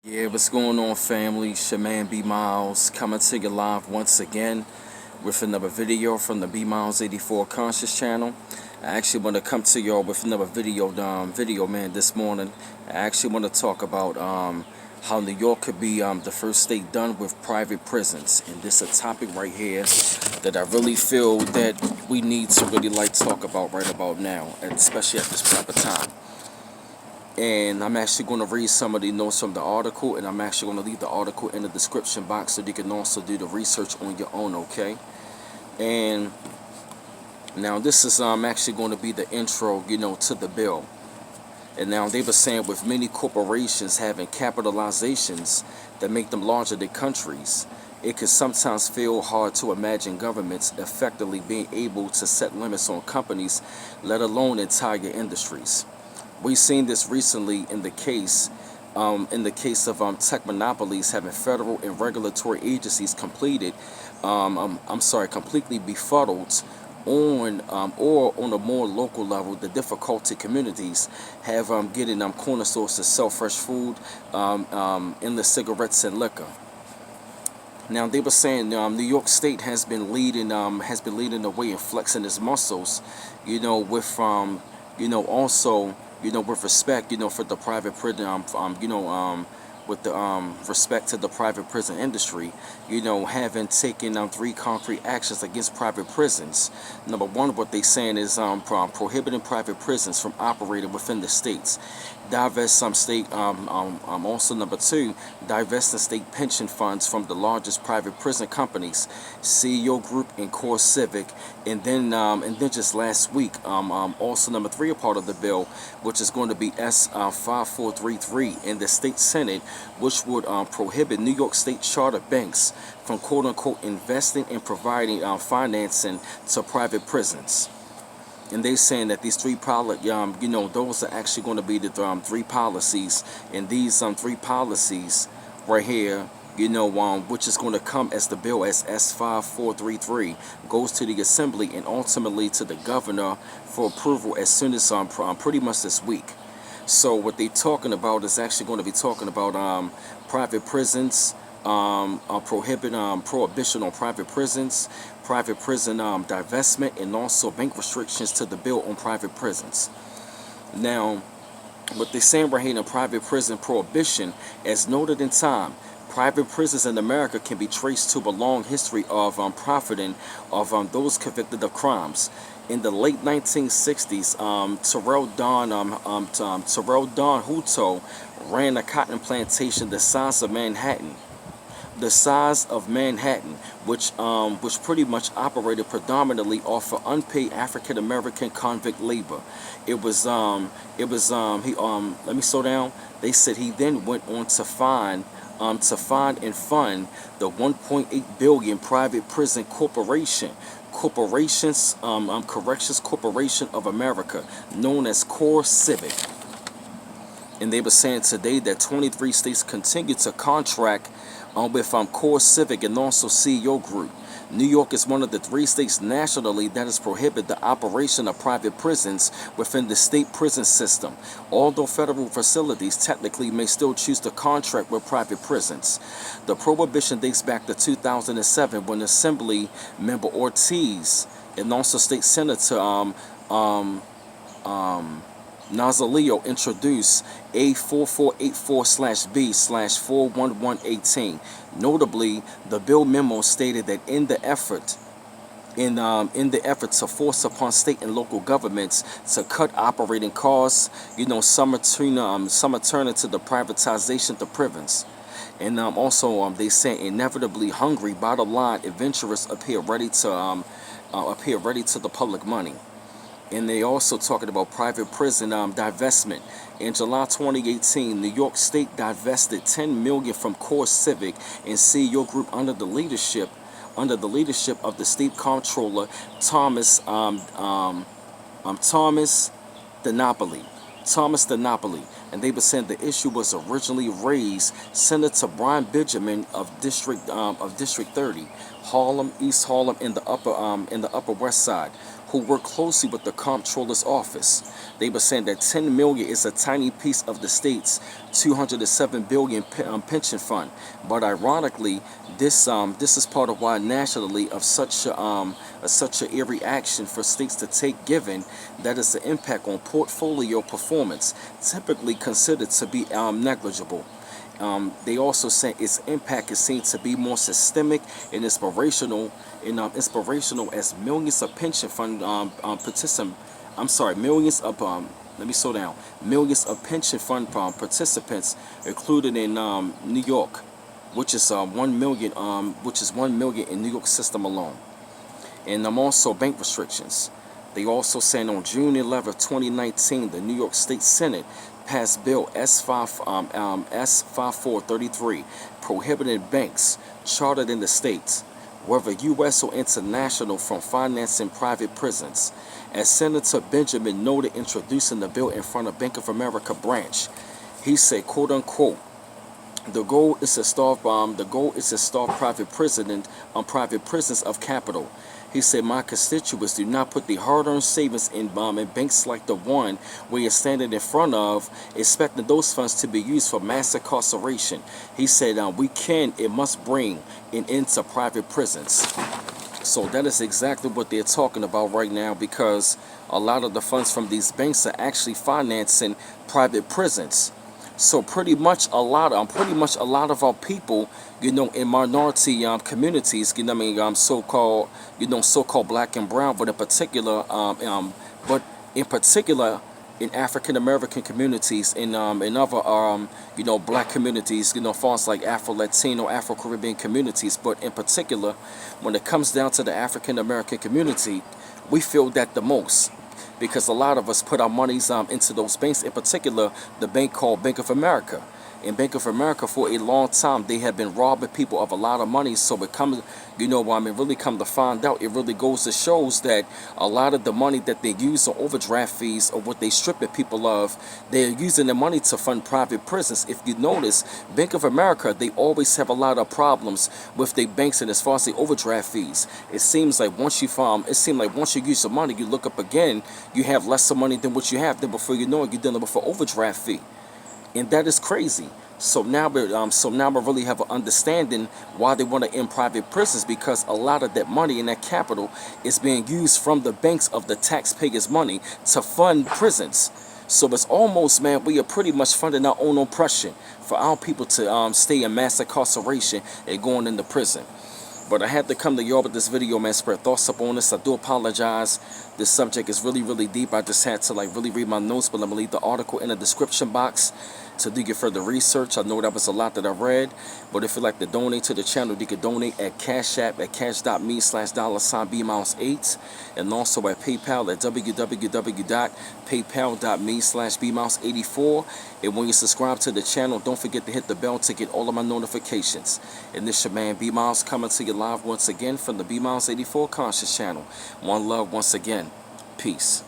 Yeah, what's going on, family? It's your man B Miles coming to you live once again with another video from the B Miles 84 Conscious channel. I actually want to come to y'all with another video, man, this morning. I actually want to talk about how New York could be the first state done with private prisons, and this is a topic right here that I really feel that we need to really talk about right about now, and especially at this proper time. And I'm actually going to read some of the notes from the article, and I'm actually going to leave the article in the description box so you can also do the research on your own, okay? And now this is actually going to be the intro, to the bill. And now they were saying with many corporations having capitalizations that make them larger than countries, it can sometimes feel hard to imagine governments effectively being able to set limits on companies, let alone entire industries. We've seen this recently in the case of tech monopolies having federal and regulatory agencies completely befuddled on or on a more local level. The difficulty communities have getting corner stores to sell fresh food, endless cigarettes and liquor. Now they were saying New York State has been leading the way in flexing its muscles, also with respect, for the private prison, with the respect to the private prison industry, having taken three concrete actions against private prisons. Number one, what they saying is prohibiting private prisons from operating within the states. Divest some state, also number two, divesting state pension funds from the largest private prison companies, CEO Group and Core Civic, and then just last week, also number three, a part of the bill, which is going to be S 5433 in the state Senate, which would prohibit New York State charter banks from quote unquote investing and providing financing to private prisons. And they saying that these three those are actually going to be the three policies, and these three policies right here, which is going to come as the bill as S5433 goes to the assembly and ultimately to the governor for approval as soon as pretty much this week. So what they talking about is actually going to be talking about private prisons, prohibition on private prisons, private prison divestment, and also bank restrictions to the bill on private prisons. Now, what they're saying right here in private prison prohibition, as noted in time, private prisons in America can be traced to a long history of profiting of those convicted of crimes. In the late 1960s, Terrell Don Hutto ran a cotton plantation the size of Manhattan, which pretty much operated predominantly off of unpaid African American convict labor. It was he let me slow down. They said he then went on to find and fund the 1.8 billion private prison Corrections Corporation of America, known as Core Civic. And they were saying today that 23 states continue to contract with Core Civic and also CEO Group. New York is one of the three states nationally that has prohibited the operation of private prisons within the state prison system, although federal facilities technically may still choose to contract with private prisons. The prohibition dates back to 2007 when Assembly Member Ortiz and also State Senator Nazaleo introduced A4484/B/41118. Notably, the bill memo stated that in the effort to force upon state and local governments to cut operating costs, some are turning to the privatization to prisons. And also they say inevitably hungry, bottom line adventurers appear ready to the public money. And they also talking about private prison divestment. In July 2018, New York State divested $10 million from Core Civic and CEO Group under the leadership of the state comptroller Thomas DiNapoli. And they were saying the issue was originally raised Senator Brian Benjamin of District 30, Harlem, East Harlem, in the Upper West Side, who work closely with the comptroller's office. They were saying that 10 million is a tiny piece of the state's 207 billion pension fund. But ironically, this is part of why nationally of such a eerie action for states to take, given that it's the impact on portfolio performance, typically considered to be negligible. They also say its impact is seen to be more systemic and inspirational as millions of pension fund participants. I'm sorry, millions of let me slow down. Millions of pension fund participants included in New York, which is 1 million, which is 1 million in New York system alone. And also bank restrictions. They also said on June 11, 2019, the New York State Senate passed Bill S5433, prohibiting banks chartered in the states, whether U.S. or international, from financing private prisons. As Senator Benjamin noted introducing the bill in front of Bank of America branch, he said, quote unquote, the goal is to starve private prisons of capital. He said, my constituents do not put the hard-earned savings in banks like the one we are standing in front of, expecting those funds to be used for mass incarceration. He said, it must bring an end to private prisons. So that is exactly what they're talking about right now, because a lot of the funds from these banks are actually financing private prisons. So pretty much a lot of our people, in minority communities, so-called black and brown, but in particular in African American communities, in other black communities, far as like Afro Latino, Afro Caribbean communities, but in particular when it comes down to the African American community, we feel that the most, because a lot of us put our monies into those banks, in particular the bank called Bank of America. In Bank of America, for a long time, they have been robbing people of a lot of money. So it comes, really come to find out, it really goes to shows that a lot of the money that they use on overdraft fees, or what they stripping people of, they're using the money to fund private prisons. If you notice, Bank of America, they always have a lot of problems with their banks, and as far as the overdraft fees, it seems like once you use the money, you look up again, you have less money than what you have. Then before you know it, you're dealing with an overdraft fee. And that is crazy. So now we really have an understanding why they want to end private prisons, because a lot of that money and that capital is being used from the banks of the taxpayers' money to fund prisons. So it's almost, man, we are pretty much funding our own oppression for our people to stay in mass incarceration and going into prison. But I had to come to y'all with this video, man, spread thoughts up on this. I do apologize. This subject is really, really deep. I just had to really read my notes, but I'm going to leave the article in the description box to do your further research. I know that was a lot that I read, but if you'd like to donate to the channel, you can donate at Cash App at cash.me/$bmouse8, and also at PayPal at www.paypal.me/bmouse84. And when you subscribe to the channel, don't forget to hit the bell to get all of my notifications. And this your man B Miles coming to you live once again from the B Miles 84 Conscious channel. One love once again. Peace.